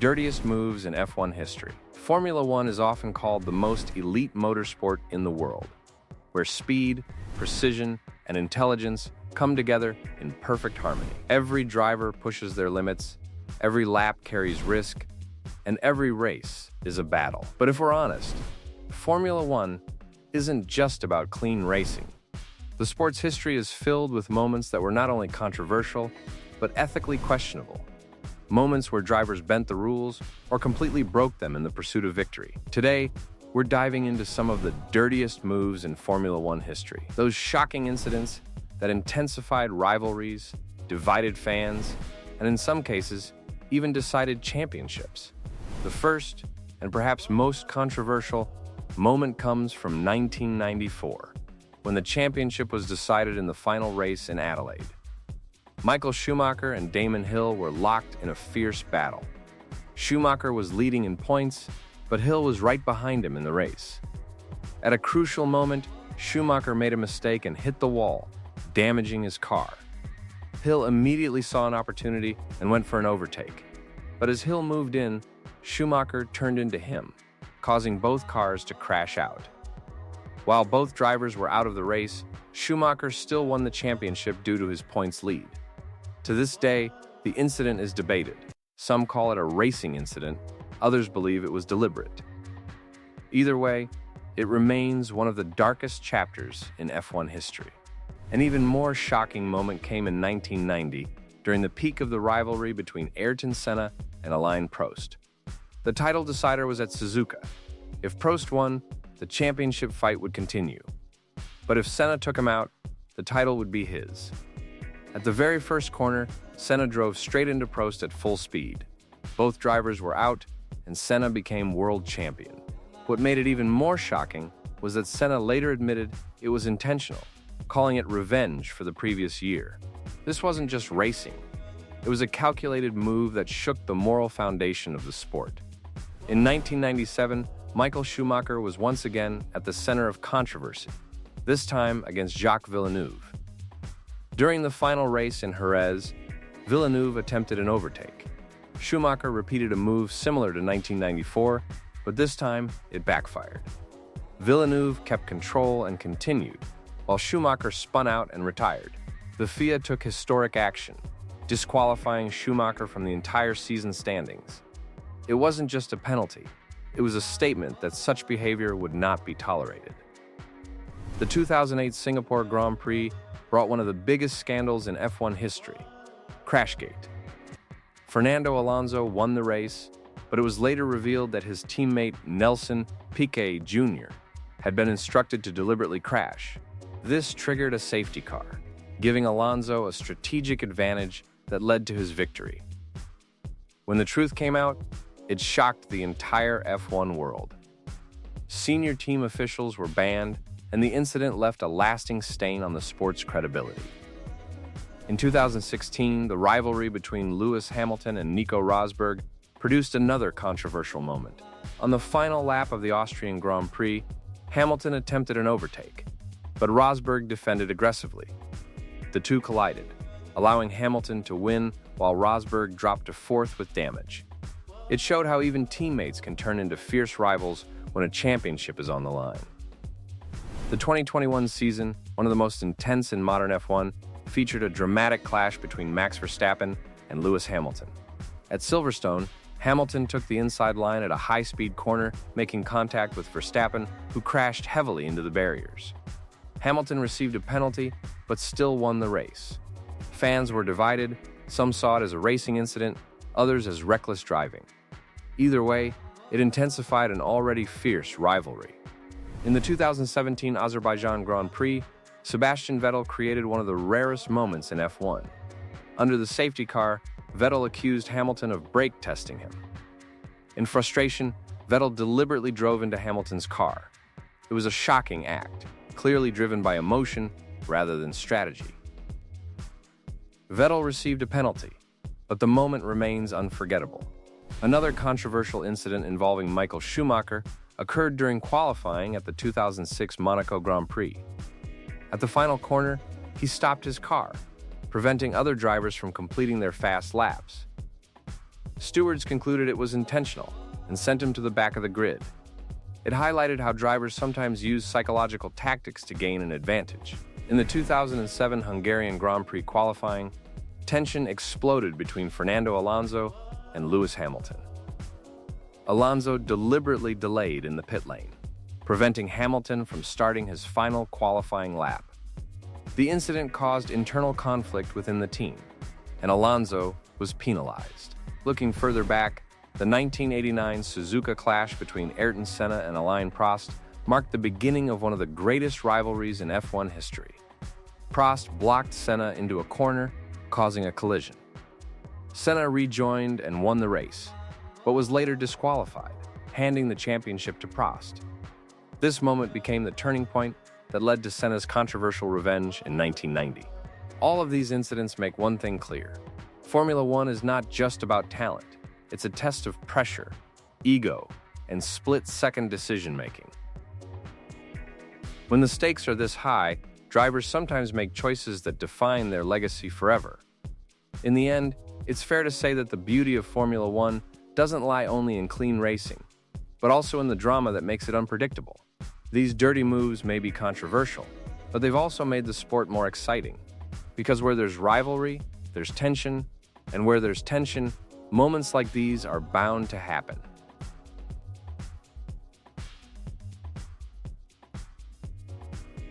Dirtiest moves in F1 history. Formula One is often called the most elite motorsport in the world, where speed, precision, and intelligence come together in perfect harmony. Every driver pushes their limits, every lap carries risk, and every race is a battle. But if we're honest, Formula One isn't just about clean racing. The sport's history is filled with moments that were not only controversial, but ethically questionable. Moments where drivers bent the rules or completely broke them in the pursuit of victory. Today, we're diving into some of the dirtiest moves in Formula One history. Those shocking incidents that intensified rivalries, divided fans, and in some cases, even decided championships. The first, and perhaps most controversial, moment comes from 1994, when the championship was decided in the final race in Adelaide. Michael Schumacher and Damon Hill were locked in a fierce battle. Schumacher was leading in points, but Hill was right behind him in the race. At a crucial moment, Schumacher made a mistake and hit the wall, damaging his car. Hill immediately saw an opportunity and went for an overtake. But as Hill moved in, Schumacher turned into him, causing both cars to crash out. While both drivers were out of the race, Schumacher still won the championship due to his points lead. To this day, the incident is debated. Some call it a racing incident, others believe it was deliberate. Either way, it remains one of the darkest chapters in F1 history. An even more shocking moment came in 1990, during the peak of the rivalry between Ayrton Senna and Alain Prost. The title decider was at Suzuka. If Prost won, the championship fight would continue. But if Senna took him out, the title would be his. At the very first corner, Senna drove straight into Prost at full speed. Both drivers were out, and Senna became world champion. What made it even more shocking was that Senna later admitted it was intentional, calling it revenge for the previous year. This wasn't just racing. It was a calculated move that shook the moral foundation of the sport. In 1997, Michael Schumacher was once again at the center of controversy, this time against Jacques Villeneuve. During the final race in Jerez, Villeneuve attempted an overtake. Schumacher repeated a move similar to 1994, but this time it backfired. Villeneuve kept control and continued, while Schumacher spun out and retired. The FIA took historic action, disqualifying Schumacher from the entire season standings. It wasn't just a penalty, it was a statement that such behavior would not be tolerated. The 2008 Singapore Grand Prix brought one of the biggest scandals in F1 history, Crashgate. Fernando Alonso won the race, but it was later revealed that his teammate Nelson Piquet Jr. had been instructed to deliberately crash. This triggered a safety car, giving Alonso a strategic advantage that led to his victory. When the truth came out, it shocked the entire F1 world. Senior team officials were banned, and the incident left a lasting stain on the sport's credibility. In 2016, the rivalry between Lewis Hamilton and Nico Rosberg produced another controversial moment. On the final lap of the Austrian Grand Prix, Hamilton attempted an overtake, but Rosberg defended aggressively. The two collided, allowing Hamilton to win while Rosberg dropped to fourth with damage. It showed how even teammates can turn into fierce rivals when a championship is on the line. The 2021 season, one of the most intense in modern F1, featured a dramatic clash between Max Verstappen and Lewis Hamilton. At Silverstone, Hamilton took the inside line at a high-speed corner, making contact with Verstappen, who crashed heavily into the barriers. Hamilton received a penalty, but still won the race. Fans were divided, some saw it as a racing incident, others as reckless driving. Either way, it intensified an already fierce rivalry. In the 2017 Azerbaijan Grand Prix, Sebastian Vettel created one of the rarest moments in F1. Under the safety car, Vettel accused Hamilton of brake testing him. In frustration, Vettel deliberately drove into Hamilton's car. It was a shocking act, clearly driven by emotion rather than strategy. Vettel received a penalty, but the moment remains unforgettable. Another controversial incident involving Michael Schumacher occurred during qualifying at the 2006 Monaco Grand Prix. At the final corner, he stopped his car, preventing other drivers from completing their fast laps. Stewards concluded it was intentional and sent him to the back of the grid. It highlighted how drivers sometimes use psychological tactics to gain an advantage. In the 2007 Hungarian Grand Prix qualifying, tension exploded between Fernando Alonso and Lewis Hamilton. Alonso deliberately delayed in the pit lane, preventing Hamilton from starting his final qualifying lap. The incident caused internal conflict within the team, and Alonso was penalized. Looking further back, the 1989 Suzuka clash between Ayrton Senna and Alain Prost marked the beginning of one of the greatest rivalries in F1 history. Prost blocked Senna into a corner, causing a collision. Senna rejoined and won the race, but was later disqualified, handing the championship to Prost. This moment became the turning point that led to Senna's controversial revenge in 1990. All of these incidents make one thing clear. Formula One is not just about talent. It's a test of pressure, ego, and split-second decision-making. When the stakes are this high, drivers sometimes make choices that define their legacy forever. In the end, it's fair to say that the beauty of Formula One doesn't lie only in clean racing, but also in the drama that makes it unpredictable. These dirty moves may be controversial, but they've also made the sport more exciting. Because where there's rivalry, there's tension, and where there's tension, moments like these are bound to happen.